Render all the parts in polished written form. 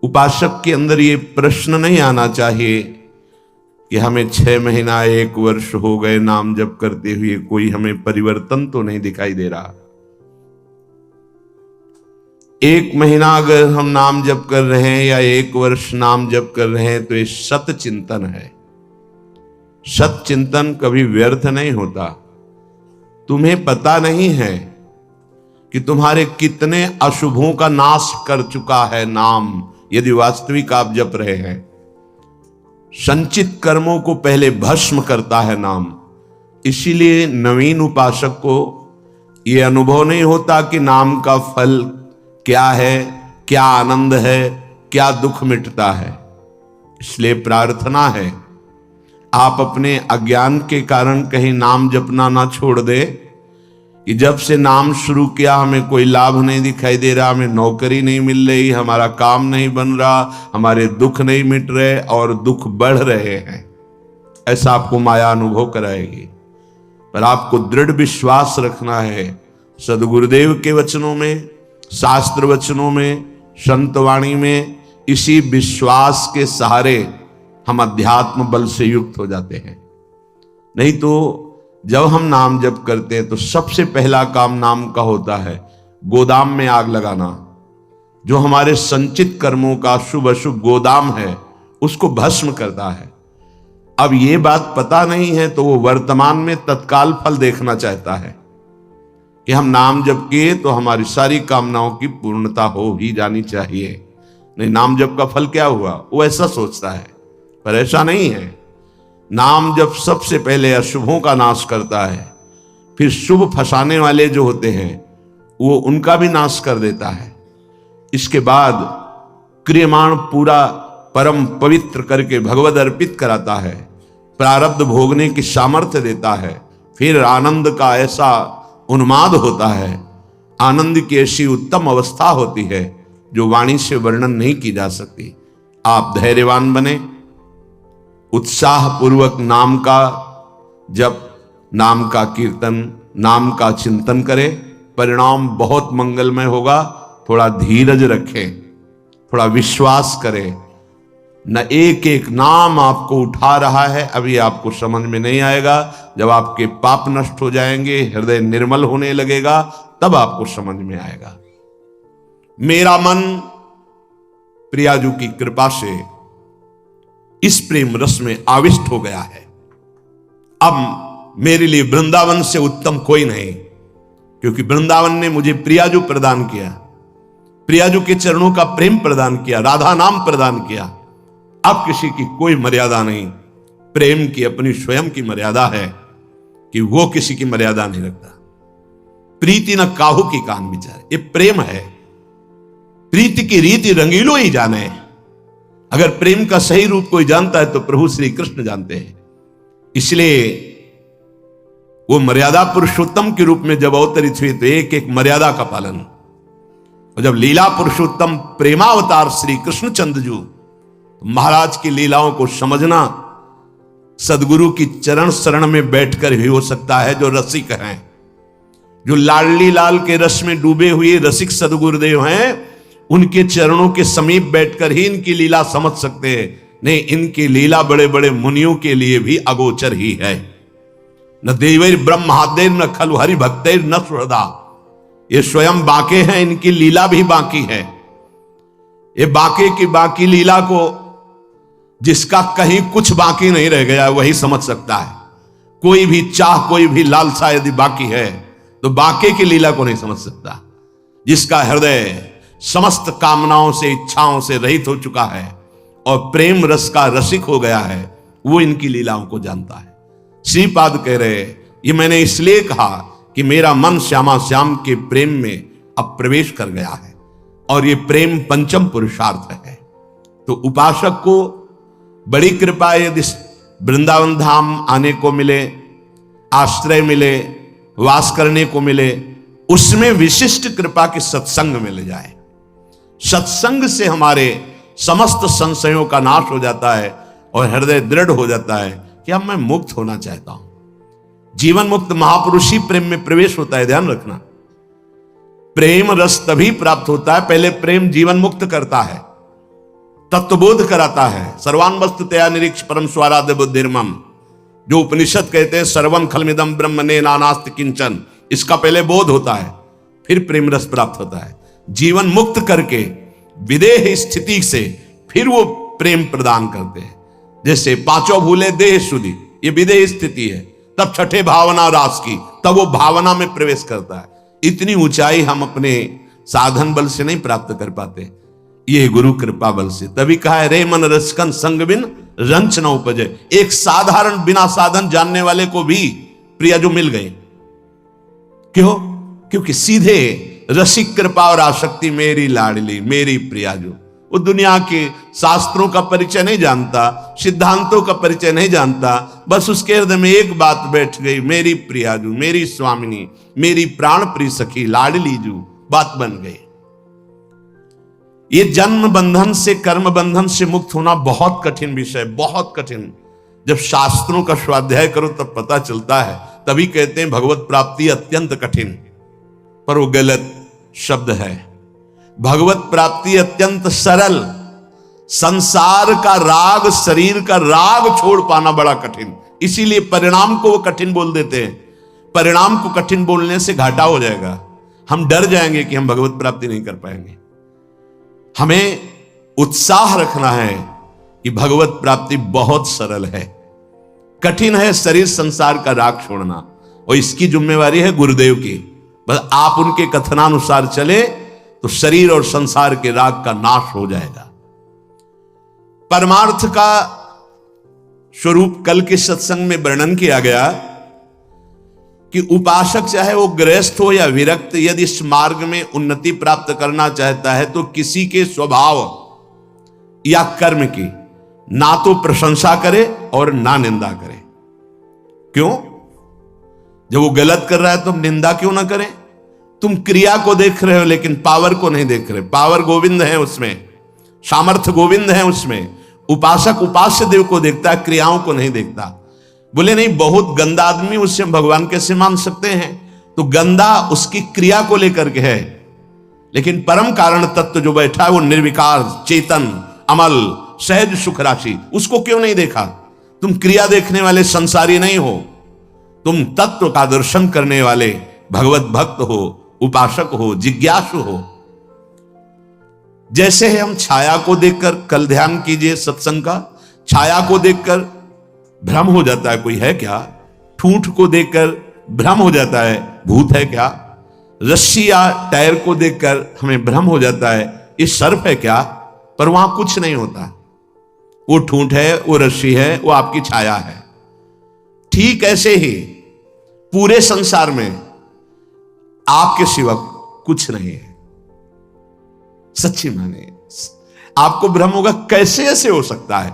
उपासक के अंदर ये प्रश्न नहीं आना चाहिए कि हमें 6 महीना 1 वर्ष हो गए नाम जप करते हुए, कोई हमें परिवर्तन तो नहीं दिखाई दे रहा। 1 महीना अगर हम नाम जप कर रहे हैं या 1 वर्ष नाम जप कर रहे हैं तो ये सत चिंतन है। सत चिंतन कभी व्यर्थ नहीं होता। तुम्हें पता नहीं है कि तुम्हारे कितने अशुभों का नाश कर चुका है नाम, यदि वास्तविक आप जप रहे हैं। संचित कर्मों को पहले भस्म करता है नाम। इसीलिए नवीन उपासक को यह अनुभव नहीं होता कि नाम का फल क्या है, क्या आनंद है, क्या दुख मिटता है। इसलिए प्रार्थना है आप अपने अज्ञान के कारण कहीं नाम जपना ना छोड़ दे कि जब से नाम शुरू किया हमें कोई लाभ नहीं दिखाई दे रहा, हमें नौकरी नहीं मिल रही, हमारा काम नहीं बन रहा, हमारे दुख नहीं मिट रहे और दुख बढ़ रहे हैं। ऐसा आपको माया अनुभव कराएगी। पर आपको दृढ़ विश्वास रखना है सदगुरुदेव के वचनों में, शास्त्र वचनों में, संतवाणी में। इसी विश्वास के सहारे हम अध्यात्म बल से युक्त हो जाते हैं। नहीं तो जब हम नाम जप करते हैं तो सबसे पहला काम नाम का होता है गोदाम में आग लगाना। जो हमारे संचित कर्मों का शुभ अशुभ गोदाम है उसको भस्म करता है। अब ये बात पता नहीं है तो वो वर्तमान में तत्काल फल देखना चाहता है कि हम नाम जप किए तो हमारी सारी कामनाओं की पूर्णता हो ही जानी चाहिए। नहीं, नाम जप का फल क्या हुआ, वो ऐसा सोचता है। पर ऐसा नहीं है। नाम जप सबसे पहले अशुभों का नाश करता है, फिर शुभ फंसाने वाले जो होते हैं वो उनका भी नाश कर देता है। इसके बाद क्रियमाण पूरा परम पवित्र करके भगवद अर्पित कराता है, प्रारब्ध भोगने की सामर्थ्य देता है। फिर आनंद का ऐसा उन्माद होता है, आनंद की ऐसी उत्तम अवस्था होती है जो वाणी से वर्णन नहीं की जा सकती। आप धैर्यवान बने, उत्साह पूर्वक नाम का जप, नाम का कीर्तन, नाम का चिंतन करें। परिणाम बहुत मंगलमय होगा। थोड़ा धीरज रखें, थोड़ा विश्वास करें। न एक एक नाम आपको उठा रहा है, अभी आपको समझ में नहीं आएगा। जब आपके पाप नष्ट हो जाएंगे, हृदय निर्मल होने लगेगा, तब आपको समझ में आएगा। मेरा मन प्रियाजू की कृपा से इस प्रेम रस में आविष्ट हो गया है। अब मेरे लिए वृंदावन से उत्तम कोई नहीं, क्योंकि वृंदावन ने मुझे प्रियाजू प्रदान किया, प्रियाजू के चरणों का प्रेम प्रदान किया, राधा नाम प्रदान किया। अब किसी की कोई मर्यादा नहीं। प्रेम की अपनी स्वयं की मर्यादा है कि वो किसी की मर्यादा नहीं रखता। प्रीति न काहू की कान विचार, ये प्रेम है। प्रीति की रीति रंगीलो ही जाने। अगर प्रेम का सही रूप कोई जानता है तो प्रभु श्री कृष्ण जानते हैं। इसलिए वो मर्यादा पुरुषोत्तम के रूप में जब अवतरित हुए तो एक एक मर्यादा का पालन। और जब लीला पुरुषोत्तम प्रेमावतार श्री कृष्ण चंद्रजू, तो महाराज की लीलाओं को समझना सदगुरु की चरण शरण में बैठकर ही हो सकता है। जो रसिक हैं, जो लाडली लाल के रस में डूबे हुए रसिक सदगुरुदेव हैं, उनके चरणों के समीप बैठकर ही इनकी लीला समझ सकते हैं। नहीं, इनकी लीला बड़े बड़े मुनियों के लिए भी अगोचर ही है। न देवैर ब्रह्मादेर न खलु हरि भक्तैर न सुहृदा। ये स्वयं बाके हैं, इनकी लीला भी बाकी है। ये बाके की बाकी लीला को जिसका कहीं कुछ बाकी नहीं रह गया वही समझ सकता है। कोई भी चाह, कोई भी लालसा यदि बाकी है तो बाके की लीला को नहीं समझ सकता। जिसका हृदय समस्त कामनाओं से, इच्छाओं से रहित हो चुका है और प्रेम रस का रसिक हो गया है, वो इनकी लीलाओं को जानता है। श्रीपाद कह रहे, ये मैंने इसलिए कहा कि मेरा मन श्यामा श्याम के प्रेम में अब प्रवेश कर गया है और ये प्रेम पंचम पुरुषार्थ है। तो उपासक को बड़ी कृपा यदि वृंदावन धाम आने को मिले, आश्रय मिले, वास करने को मिले, उसमें विशिष्ट कृपा के सत्संग मिल जाए। सत्संग से हमारे समस्त संशयों का नाश हो जाता है और हृदय दृढ़ हो जाता है कि अब मैं मुक्त होना चाहता हूं। जीवन मुक्त महापुरुषी प्रेम में प्रवेश होता है, ध्यान रखना। प्रेम रस तभी प्राप्त होता है, पहले प्रेम जीवन मुक्त करता है। तत्वबोध कराता है। सर्वान वस्तु तया निरीक्ष परम स्वाराध्य बुद्धिर्मम, जो उपनिषद कहते हैं सर्वम खलमिदम ब्रह्मणे नानास्ति किंचन, इसका पहले बोध होता है, फिर प्रेम रस प्राप्त होता है। जीवन मुक्त करके विदेह स्थिति से फिर वो प्रेम प्रदान करते हैं। जैसे पांचों भूले देह शुद्धि, ये विदेह स्थिति है, तब छठे भावना रास की, तब वो भावना में प्रवेश करता है। इतनी ऊंचाई हम अपने साधन बल से नहीं प्राप्त कर पाते, ये गुरु कृपा बल से। तभी कहा है रे मन रसकन संग बिन रंच न उपजे। एक साधारण बिना साधन जानने वाले को भी प्रिया जो मिल गए, क्यों? क्योंकि सीधे रसिक कृपा और आसक्ति मेरी लाडली मेरी प्रिया जो, वो दुनिया के शास्त्रों का परिचय नहीं जानता, सिद्धांतों का परिचय नहीं जानता, बस उसके हृदय में एक बात बैठ गई, मेरी प्रिया जो, मेरी स्वामिनी, मेरी प्राण प्रिय सखी लाडली जो, बात बन गई। ये जन्म बंधन से कर्म बंधन से मुक्त होना बहुत कठिन विषय, बहुत कठिन। जब शास्त्रों का स्वाध्याय करो तब पता चलता है। तभी कहते हैं भगवत प्राप्ति अत्यंत कठिन, पर वो गलत शब्द है। भगवत प्राप्ति अत्यंत सरल। संसार का राग, शरीर का राग छोड़ पाना बड़ा कठिन, इसीलिए परिणाम को वो कठिन बोल देते हैं। परिणाम को कठिन बोलने से घाटा हो जाएगा, हम डर जाएंगे कि हम भगवत प्राप्ति नहीं कर पाएंगे। हमें उत्साह रखना है कि भगवत प्राप्ति बहुत सरल है। कठिन है शरीर संसार का राग छोड़ना, और इसकी जिम्मेवारी है गुरुदेव की। बस आप उनके कथनानुसार चले तो शरीर और संसार के राग का नाश हो जाएगा। परमार्थ का स्वरूप कल के सत्संग में वर्णन किया गया कि उपासक चाहे वो गृहस्थ हो या विरक्त, यदि इस मार्ग में उन्नति प्राप्त करना चाहता है तो किसी के स्वभाव या कर्म की ना तो प्रशंसा करे और ना निंदा करे। क्यों? जब वो गलत कर रहा है तो निंदा क्यों ना करें? तुम क्रिया को देख रहे हो लेकिन पावर को नहीं देख रहे। पावर गोविंद है उसमें, सामर्थ्य गोविंद है उसमें। उपासक उपास्य देव को देखता है, क्रियाओं को नहीं देखता। बोले नहीं, बहुत गंदा आदमी, उससे हम भगवान कैसे मान सकते हैं? तो गंदा उसकी क्रिया को लेकर के है, लेकिन परम कारण तत्व जो बैठा है वो निर्विकार, चेतन, अमल, सहज सुख राशि, उसको क्यों नहीं देखा? तुम क्रिया देखने वाले संसारी नहीं हो, तुम तत्व का दर्शन करने वाले भगवत भक्त हो, उपासक हो, जिज्ञासु हो। जैसे है हम छाया को देखकर, कल ध्यान कीजिए सत्संग का, छाया को देखकर भ्रम हो जाता है कोई है क्या? ठूंठ को देखकर भ्रम हो जाता है भूत है क्या? रस्सी या टायर को देखकर हमें भ्रम हो जाता है ये सर्प है क्या? पर वहां कुछ नहीं होता, वो ठूंठ है, वो रस्सी है, वो आपकी छाया है। ठीक ऐसे ही पूरे संसार में आपके सिवा कुछ नहीं है। सच्ची माने आपको भ्रम होगा, कैसे ऐसे हो सकता है?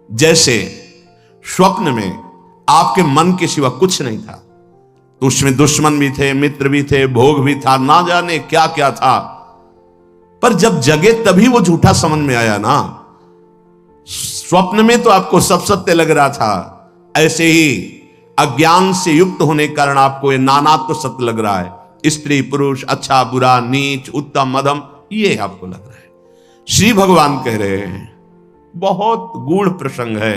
जैसे स्वप्न में आपके मन के सिवा कुछ नहीं था, तो उसमें दुश्मन भी थे, मित्र भी थे, भोग भी था, ना जाने क्या क्या था, पर जब जगे तभी वो झूठा समझ में आया ना। स्वप्न में तो आपको सब सत्य लग रहा था, ऐसे ही अज्ञान से युक्त होने के कारण आपको ये नानात्व सत्य लग रहा है। स्त्री पुरुष, अच्छा बुरा, नीच उत्तम मध्यम, ये आपको लग रहा है। श्री भगवान कह रहे हैं बहुत गूढ़ प्रसंग है।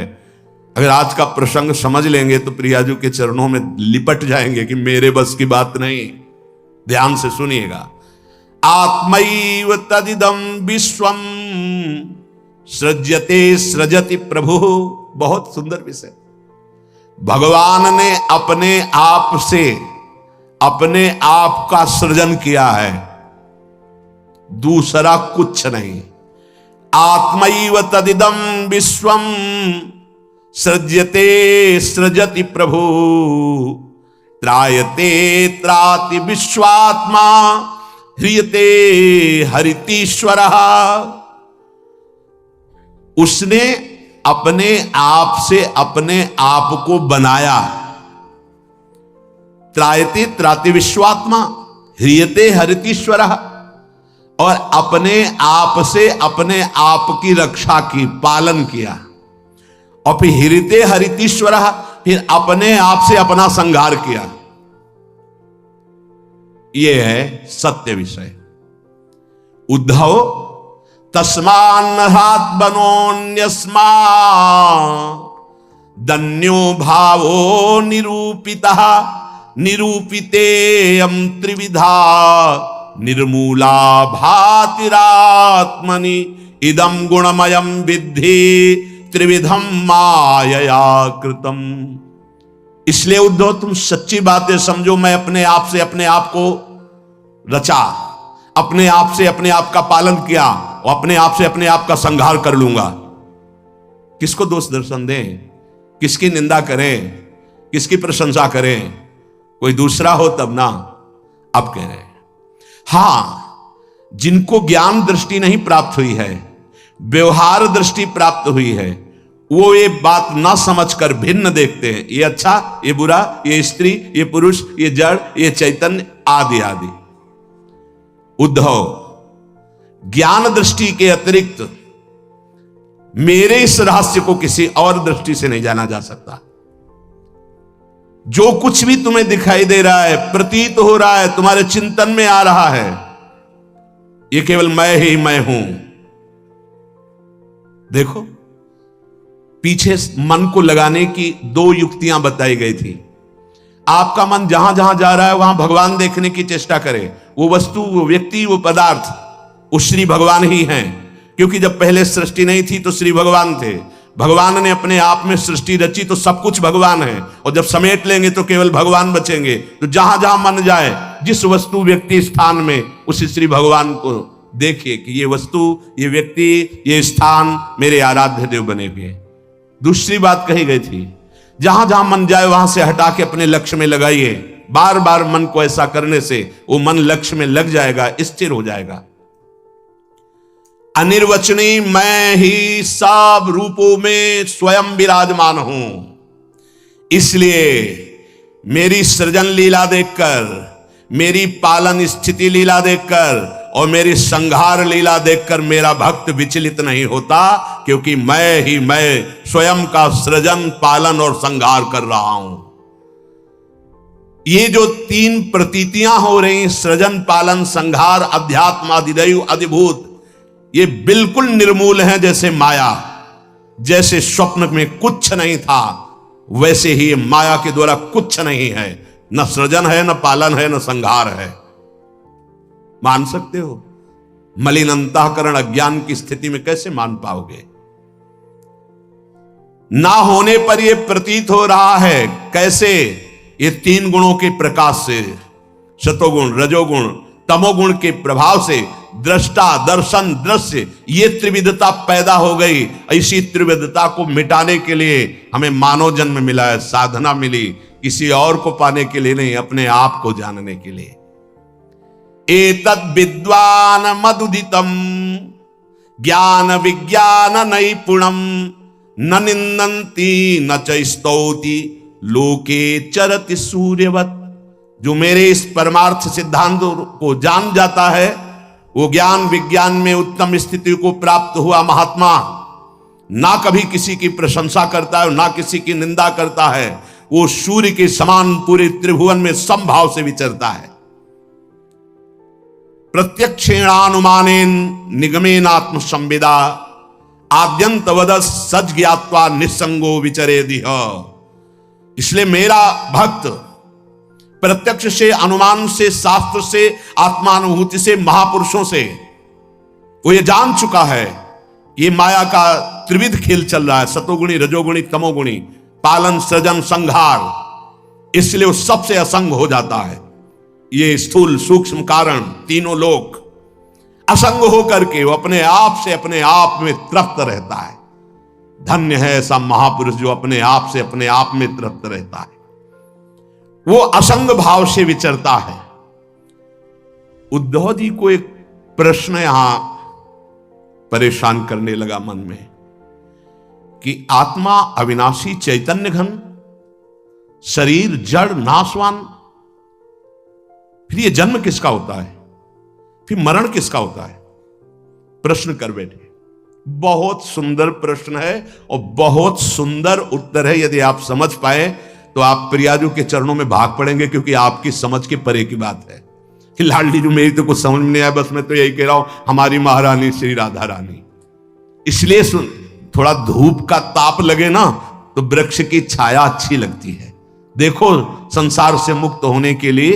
अगर आज का प्रसंग समझ लेंगे तो प्रियाजू के चरणों में लिपट जाएंगे कि मेरे बस की बात नहीं। ध्यान से सुनिएगा। आत्मैव तदिदं विश्वम सृज्यते सृजति प्रभु। बहुत सुंदर विषय। भगवान ने अपने आप से अपने आप का सृजन किया है, दूसरा कुछ नहीं। आत्मैव तदिदं विश्वम सृज्यते सृजति प्रभु। त्रायते त्राति विश्वात्मा ह्रियते हरितीश्वरः। उसने अपने आप से अपने आप को बनाया। त्रायते त्राति विश्वात्मा ह्रियते हरितीश्वरः, और अपने आप से अपने आप की रक्षा की, पालन किया। और फिर ह्रियते हरितीश्वरः, फिर अपने आप से अपना संहार किया। यह है सत्य विषय। उद्धव तस्मान्नहात् बनोन्यस्मा दन्यो भावो निरूपितः निरूपितेयं त्रिविधा निर्मूला भातिरात्मनि इदं गुणमयं विद्धि त्रिविधम मायया कृतम। इसलिए उद्धव तुम सच्ची बातें समझो, मैं अपने आप से अपने आप को रचा, अपने आप से अपने आप का पालन किया और अपने आप से अपने आप का संहार कर लूंगा। किसको दोष दर्शन दें, किसकी निंदा करें, किसकी प्रशंसा करें? कोई दूसरा हो तब ना। अब कह रहे हैं हां, जिनको ज्ञान दृष्टि नहीं प्राप्त हुई है, व्यवहार दृष्टि प्राप्त हुई है, वो ये बात ना समझकर भिन्न देखते हैं, ये अच्छा, ये बुरा, ये स्त्री, ये पुरुष, ये जड़, ये चैतन्य आदि आदि। उद्धव, ज्ञान दृष्टि के अतिरिक्त मेरे इस रहस्य को किसी और दृष्टि से नहीं जाना जा सकता। जो कुछ भी तुम्हें दिखाई दे रहा है, प्रतीत हो रहा है, तुम्हारे चिंतन में आ रहा है, ये केवल मैं ही मैं हूं। देखो, पीछे मन को लगाने की दो युक्तियां बताई गई थी। आपका मन जहां जहां जा रहा है वहां भगवान देखने की चेष्टा करे। वो वस्तु, वो व्यक्ति, वो पदार्थ, वो श्री भगवान ही हैं। क्योंकि जब पहले सृष्टि नहीं थी तो श्री भगवान थे। भगवान ने अपने आप में सृष्टि रची तो सब कुछ भगवान है, और जब समेट लेंगे तो केवल भगवान बचेंगे। तो जहां जहां मन जाए, जिस वस्तु, व्यक्ति, स्थान में, उस श्री भगवान को देखिए कि ये वस्तु, ये व्यक्ति, ये स्थान मेरे आराध्य देव बने हुए। दूसरी बात कही गई थी, जहां जहां मन जाए वहां से हटा के अपने लक्ष्य में लगाइए। बार बार मन को ऐसा करने से वो मन लक्ष्य में लग जाएगा, स्थिर हो जाएगा। अनिर्वचनीय मैं ही सब रूपों में स्वयं विराजमान हूं। इसलिए मेरी सृजन लीला देखकर, मेरी पालन स्थिति लीला देखकर और मेरी संहार लीला देखकर मेरा भक्त विचलित नहीं होता, क्योंकि मैं ही मैं स्वयं का सृजन, पालन और संहार कर रहा हूं। ये जो तीन प्रतीतियां हो रही, सृजन, पालन, संहार, अध्यात्म, अधिदैव, अधिभूत, ये बिल्कुल निर्मूल हैं। जैसे माया, जैसे स्वप्न में कुछ नहीं था, वैसे ही माया के द्वारा कुछ नहीं है। न सृजन है, न पालन है, न संहार है। मान सकते हो? मलिन अंतःकरण अज्ञान की स्थिति में कैसे मान पाओगे? ना होने पर यह प्रतीत हो रहा है। कैसे? ये तीन गुणों के प्रकाश से, सतोगुण, रजोगुण, तमोगुण के प्रभाव से दृष्टा, दर्शन, दृश्य, ये त्रिविधता पैदा हो गई। ऐसी त्रिविधता को मिटाने के लिए हमें मानव जन्म मिला है, साधना मिली, किसी और को पाने के लिए नहीं, अपने आप को जानने के लिए। एतद् विद्वान मदुदितम ज्ञान विज्ञान नैपुणम न निंदन्ति न च स्तौति लोके चरति सूर्यवत। जो मेरे इस परमार्थ सिद्धांत को जान जाता है, वो ज्ञान विज्ञान में उत्तम स्थिति को प्राप्त हुआ महात्मा ना कभी किसी की प्रशंसा करता है, ना किसी की निंदा करता है। वो सूर्य के समान पूरे त्रिभुवन में समभाव से विचरता है। प्रत्यक्षेणानुमानेन निगमेनात्म संविदा आद्यंतवद सच ज्ञात्वा निस्संगो विचरेदिह। इसलिए मेरा भक्त प्रत्यक्ष से, अनुमान से, शास्त्र से, आत्मानुभूति से, महापुरुषों से वो ये जान चुका है ये माया का त्रिविध खेल चल रहा है, सतोगुणी, रजोगुणी, तमोगुणी, पालन, सृजन, संहार। इसलिए वो सबसे असंग हो जाता है। ये स्थूल, सूक्ष्म कारण, तीनों लोक असंग होकर के वो अपने आप से अपने आप में तृप्त रहता है। धन्य है ऐसा महापुरुष जो अपने आप से अपने आप में तृप्त रहता है, वो असंग भाव से विचरता है। उद्धव जी को एक प्रश्न यहां परेशान करने लगा मन में कि आत्मा अविनाशी, चैतन्य घन, शरीर जड़ नाशवान, फिर ये जन्म किसका होता है, फिर मरण किसका होता है? प्रश्न कर बैठे। बहुत सुंदर प्रश्न है और बहुत सुंदर उत्तर है। यदि आप समझ पाए तो आप प्रियाजू के चरणों में भाग पड़ेंगे, क्योंकि आपकी समझ के परे की बात है। कि लाडली जो मेरी तो कुछ समझ में नहीं आया, बस मैं तो यही कह रहा हूं हमारी महारानी श्री राधा रानी। इसलिए सुन, थोड़ा धूप का ताप लगे ना तो वृक्ष की छाया अच्छी लगती है। देखो, संसार से मुक्त होने के लिए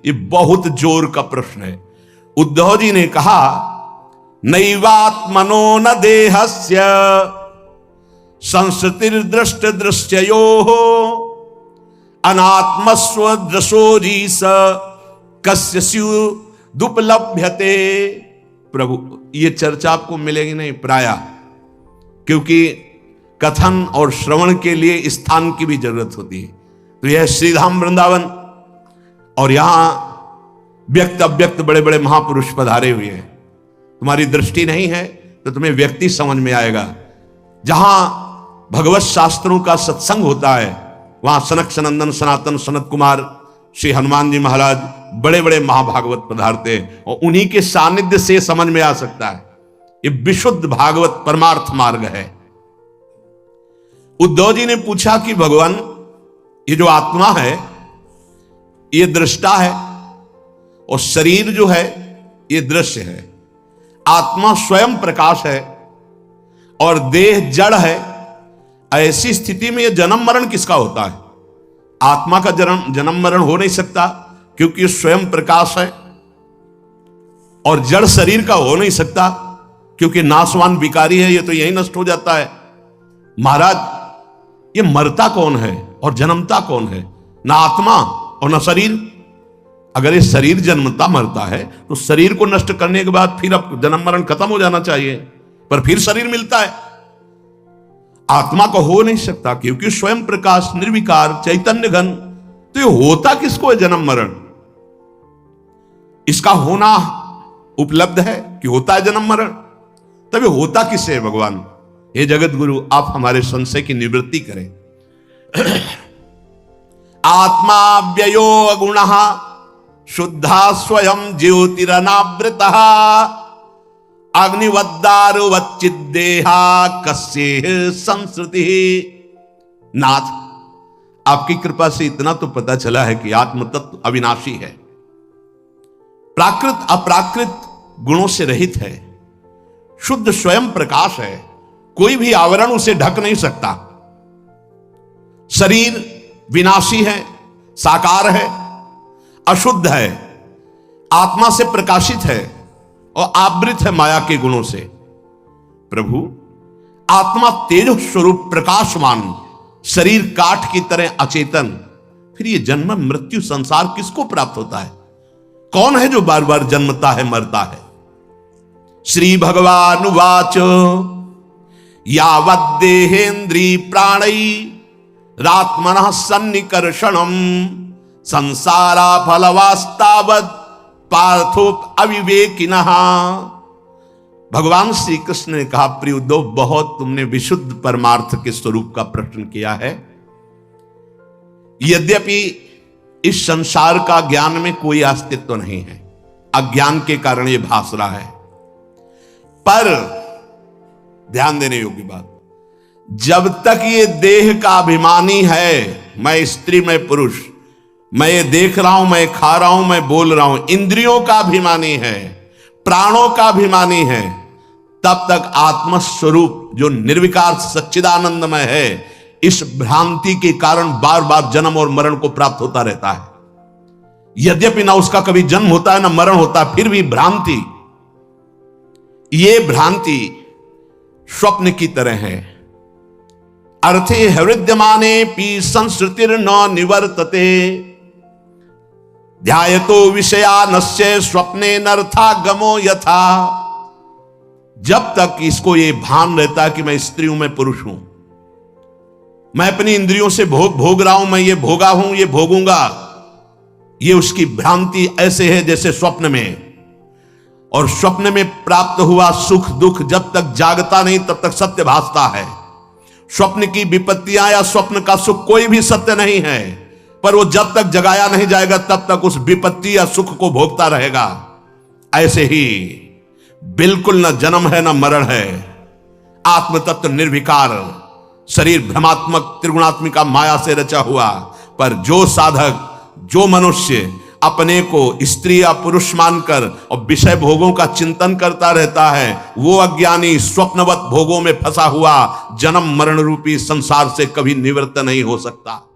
ये बहुत जोर का प्रश्न है। उद्धव जी ने कहा नैवात्मनो न देहस्य संस्कृतिर्दृष्ट दृश्ययो अनात्मस्व दृशोरी स कस्य स्युदुपलभ्यते। प्रभु, ये चर्चा आपको मिलेगी नहीं प्रायः, क्योंकि कथन और श्रवण के लिए स्थान की भी जरूरत होती है। तो यह श्रीधाम वृंदावन, और यहां व्यक्त अव्यक्त बड़े बड़े महापुरुष पधारे हुए हैं। तुम्हारी दृष्टि नहीं है तो तुम्हें व्यक्ति समझ में आएगा। जहां भगवत शास्त्रों का सत्संग होता है वहां सनक सनंदन सनातन सनत कुमार श्री हनुमान जी महाराज बड़े बड़े महाभागवत पधारते हैं, और उन्हीं के सानिध्य से समझ में आ सकता है। ये विशुद्ध भागवत परमार्थ मार्ग है। उद्धव जी ने पूछा कि भगवान, ये जो आत्मा है ये दृष्टा है, और शरीर जो है ये दृश्य है। आत्मा स्वयं प्रकाश है और देह जड़ है। ऐसी स्थिति में ये जन्म मरण किसका होता है? आत्मा का जन्म मरण हो नहीं सकता, क्योंकि स्वयं प्रकाश है। और जड़ शरीर का हो नहीं सकता, क्योंकि नाशवान विकारी है, ये तो यही नष्ट हो जाता है। महाराज, ये मरता कौन है और जन्मता कौन है? ना आत्मा और ना शरीर। अगर ये शरीर जन्मता मरता है तो शरीर को नष्ट करने के बाद फिर अब जन्म मरण खत्म हो जाना चाहिए, पर फिर शरीर मिलता है। आत्मा को हो नहीं सकता, क्योंकि स्वयं प्रकाश निर्विकार चैतन्य घन। तो ये होता किसको है जन्म मरण? इसका होना उपलब्ध है कि होता है जन्म मरण, तभी होता किससे है भगवान? हे जगत गुरु, आप हमारे संशय की निवृत्ति करें। आत्मा व्ययो गुणः शुद्धा स्वयं ज्योतिरनावृतः अग्निवद्दारुवच्चिद्देहा कस्येह संसृति। नाथ, आपकी कृपा से इतना तो पता चला है कि आत्म तत्व अविनाशी है, प्राकृत अप्राकृत गुणों से रहित है, शुद्ध स्वयं प्रकाश है, कोई भी आवरण उसे ढक नहीं सकता। शरीर विनाशी है, साकार है, अशुद्ध है, आत्मा से प्रकाशित है और आवृत है माया के गुणों से। प्रभु, आत्मा तेज स्वरूप प्रकाशमान, शरीर काठ की तरह अचेतन, फिर ये जन्म मृत्यु संसार किसको प्राप्त होता है? कौन है जो बार बार जन्मता है मरता है? श्री भगवान उवाच यावद्देहेन्द्रिय प्राणै रात्मनः सन्निकर्षणम् संसारा फलवास्तावद पार्थो अविवेकिनः। भगवान श्री कृष्ण ने कहा, प्रिय उद्धव, बहुत तुमने विशुद्ध परमार्थ के स्वरूप का प्रश्न किया है। यद्यपि इस संसार का ज्ञान में कोई अस्तित्व नहीं है, अज्ञान के कारण यह भास रहा है। पर ध्यान देने योग्य बात, जब तक ये देह का अभिमानी है, मैं स्त्री मैं पुरुष, मैं ये देख रहा हूं, मैं खा रहा हूं, मैं बोल रहा हूं, इंद्रियों का अभिमानी है, प्राणों का अभिमानी है, तब तक आत्मस्वरूप जो निर्विकार सच्चिदानंदमय है, इस भ्रांति के कारण बार बार जन्म और मरण को प्राप्त होता रहता है। यद्यपि ना उसका कभी जन्म होता है ना मरण होता है, फिर भी भ्रांति, ये भ्रांति स्वप्न की तरह है। अर्थे हृद्यमाने पी संस्कृतिर न निवर्तते ध्यायतो विषयानस्य स्वप्ने नर्थागमो यथा। जब तक इसको ये भान रहता है कि मैं स्त्री हूं, मैं पुरुष हूं, मैं अपनी इंद्रियों से भोग रहा हूं, मैं ये भोगा हूं, ये भोगूंगा, ये उसकी भ्रांति ऐसे है जैसे स्वप्न में। और स्वप्न में प्राप्त हुआ सुख दुख जब तक जागता नहीं तब तक सत्य भासता है। स्वप्न की विपत्तियां या स्वप्न का सुख कोई भी सत्य नहीं है, पर वो जब तक जगाया नहीं जाएगा तब तक उस विपत्ति या सुख को भोगता रहेगा। ऐसे ही बिल्कुल न जन्म है न मरण है, आत्म तत्व निर्विकार, शरीर भ्रमात्मक त्रिगुणात्मिका माया से रचा हुआ। पर जो साधक, जो मनुष्य अपने को स्त्री या पुरुष मानकर और विषय भोगों का चिंतन करता रहता है, वो अज्ञानी स्वप्नवत भोगों में फंसा हुआ जन्म मरण रूपी संसार से कभी निवृत्त नहीं हो सकता।